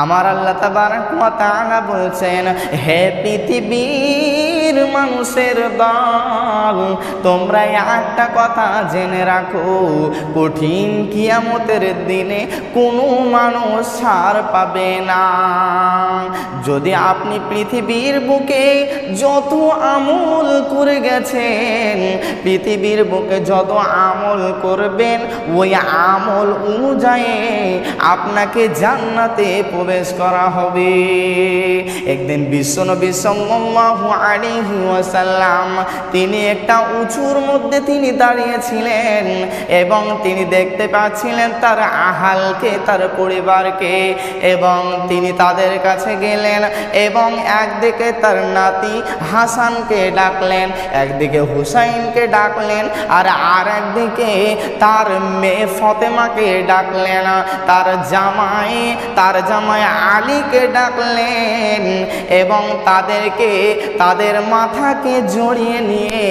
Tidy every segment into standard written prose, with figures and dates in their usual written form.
আমার আল্লাহ তাবারক ওয়া তাআলা বলছেন, হে পৃথিবীর মানুষের দল, তোমরা একটা কথা জেনে রাখো, কঠিন কিয়ামতের দিনে কোনো মানুষ ছাড় পাবে না। যদি আপনি পৃথিবীর বুকে যত আমল করে গেছেন, পৃথিবীর বুকে যত আমল করবেন, ওই আমল অনুযায়ী আপনাকে জান্নাতে প্রবেশ করা হবে। একদিন বিশ্বনবী সাল্লাল্লাহু আলাইহি ওয়াসাল্লাম তিনি একটা উঁচুর মধ্যে তিনি দাঁড়িয়েছিলেন এবং তিনি দেখতে পাচ্ছিলেন তার আহালকে, তার পরিবারকে, এবং তিনি তাদের কাছে গেলেন এবং একদিকে তার নাতি হাসানকে ডাকলেন, একদিকে হুসাইনকে ডাকলেন, আর একদিকে তার মেয়ে ফাতেমাকে ডাকলেন, তার জামাই আলীকে ডাকলেন এবং তাদেরকে তাদের মাথাকে জড়িয়ে নিয়ে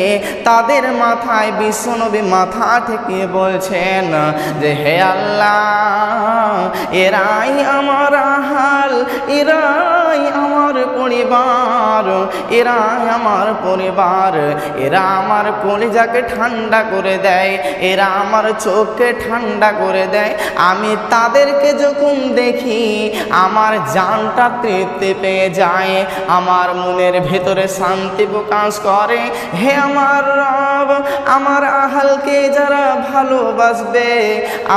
তাদের মাথায় বিশ্বনবী মাথা ঠেকিয়ে বলছেন যে, হে আল্লাহ, এরাই আমার আহাল, এরাই আমার পরিবার, এরাই আমার পরিবার, এরা আমার কলিজাকে ঠান্ডা করে দেয়, এরা আমার চোখকে ঠান্ডা করে দেয়। আমি তাদেরকে যখন দেখি আমার জানটা তৃপ্তি পেয়ে যায়, আমার মনের ভেতরে শান্তি প্রকাশ করে। হে আমার রব, আমার আহালকে যারা ভালোবাসবে,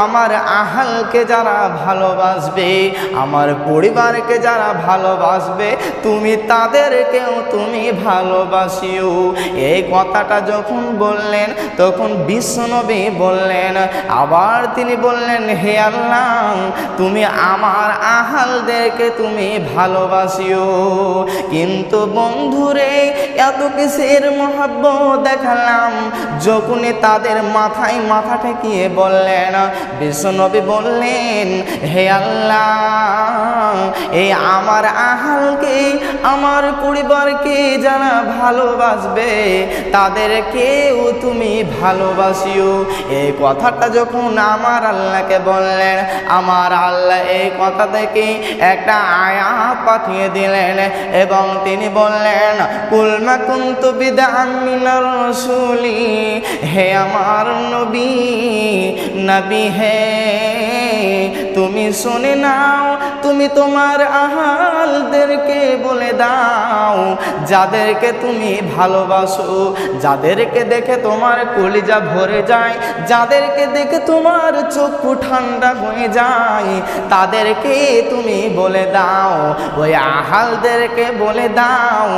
আমার আহালকে যারা ভালোবাসবে, আমার পরিবারকে যারা ভালোবাসবে, তুমি তাদেরকেও তুমি ভালোবাসিও। এই কথাটা যখন বললেন তখন বিশ্বনবী বললেন, আবার তিনি বললেন, হে আল্লাহ, তুমি আমার আহালদেরকে তুমি ভালোবাসিও। কিন্তু বন্ধুরে, এত কিসের মহব্বত দেখালাম, যখনই তাদের মাথায় মাথা ঠেকিয়ে বললেন, বিশ্বনবী বললেন, হে আল্লাহ, এই আমার আহালকে, আমার পরিবারকে যারা ভালোবাসবে, তাদেরকেও তুমি ভালোবাসিও। এই কথাটা যখন আমার আল্লাহকে বললেন, আমার আল্লাহ এই কথা থেকে একটা আয়াত পাঠিয়ে দিলেন এবং তিনি বললেন, কুল মা কুনতু বিদআম মিনার রাসূলি, হে আমার নবী হে, তুমি শুনে নাও, তুমি তোমার আহালদেরকে বলে দাও, যাদেরকে তুমি ভালোবাসো, যাদেরকে দেখে তোমার কলিজা ভরে যায়, যাদেরকে দেখে তোমার চক্ষু ঠান্ডা হয়ে যায়, তাদেরকে তুমি বলে দাও, ওই আহালদেরকে বলে দাও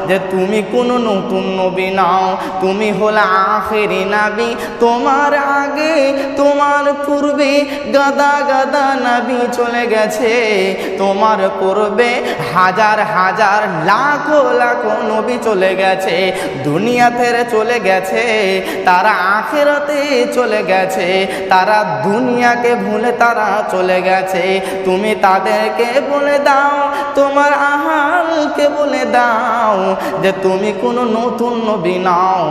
যে তুমি কোনো নতুন নবী নাও, তুমি হলো আখেরি নবী। তোমার আগে, তোমার পূর্বে গাদা গাদা নবী চলে গেছে, তোমার পূর্বে হাজার হাজার লাখো লাখো নবী চলে গেছে, দুনিয়া থেকে চলে গেছে, তারা আখিরাতে চলে গেছে, তারা দুনিয়াকে ভুলে তারা চলে গেছে। তুমি তাদেরকে বলে দাও, তোমার আহালকে বলে দাও যে তুমি কোনো নতুন নবী নাও,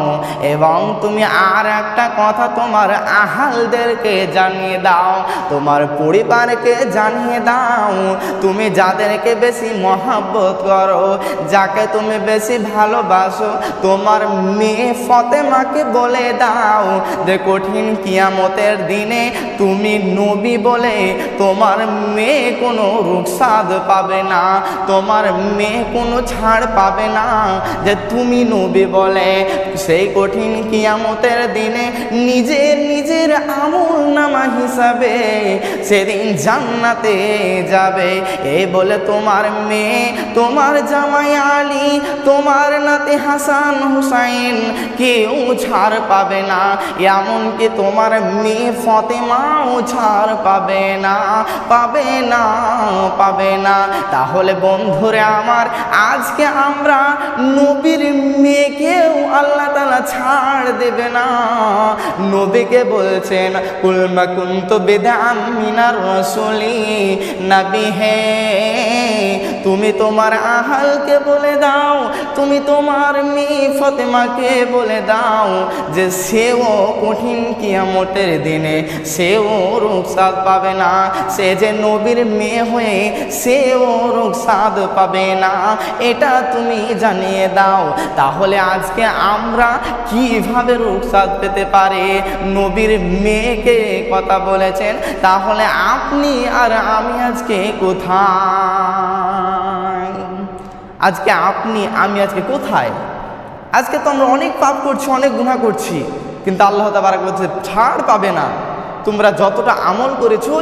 এবং তুমি আর একটা কথা তোমার আহালদেরকে জানিয়ে দাও, তোমার পরিবারকে জানিয়ে দাও, তুমি যাদেরকে বেশি মহব্বত করো, যাকে তুমি বেশি ভালোবাসো, তোমার মেয়ে ফাতেমাকে বলে দাও যে কঠিন কিয়ামতের দিনে তুমি নবী বলে তোমার মেয়ে কোনো রুখসাদ পাবে না, তোমার মেয়ে কোনো ছাড় পাবে না, যে তুমি নবী বলে সেই কঠিন কিয়ামতের দিনে নিজের আমল নামা হিসাবে সেদিন জান্নাতে যাবে। এই বলে তোমার মেয়ে, তোমার জামাই আলী, তোমার নাতি হাসান হুসাইন কেউ ছাড় পাবে না, এমনকি তোমার মেয়ে ফাতেমাও ছাড় পাবে না, পাবে না, পাবে না। তাহলে বন্ধুরে আমার, আজকে আমরা নবীর মেয়েকেও আল্লাহ তাআলা ছাড় দেবে না। নবীকে বলছেন, কুল মা কুনতু বিদআম মিনার রাসূলি, নবী হে, তুমি তোমার আহালকে বলে দাও, তুমি তোমার মেয়ে ফাতেমাকে বলে দাও যে সেও কঠিন কিয়ামতের দিনে সেও রুখসাত পাবে না, সে যে নবীর মেয়ে হয়ে সেও রুখসাত পাবে না, এটা তুমি জানিয়ে দাও। তাহলে আজকে আমরা কিভাবে রুখসাত পেতে পারি? নবীর মেয়েকে কথা বলেছেন, তাহলে আপনি আর আমি আজকে কোথায়? আজকে আপনি আমি আজকে কোথায়? আজকে তো আমরা অনেক পাপ করছি, অনেক গুনাহ করছি, কিন্তু আল্লাহ তাবারক বলছে ছাড় পাবে না। তোমরা যতটা আমল করেছো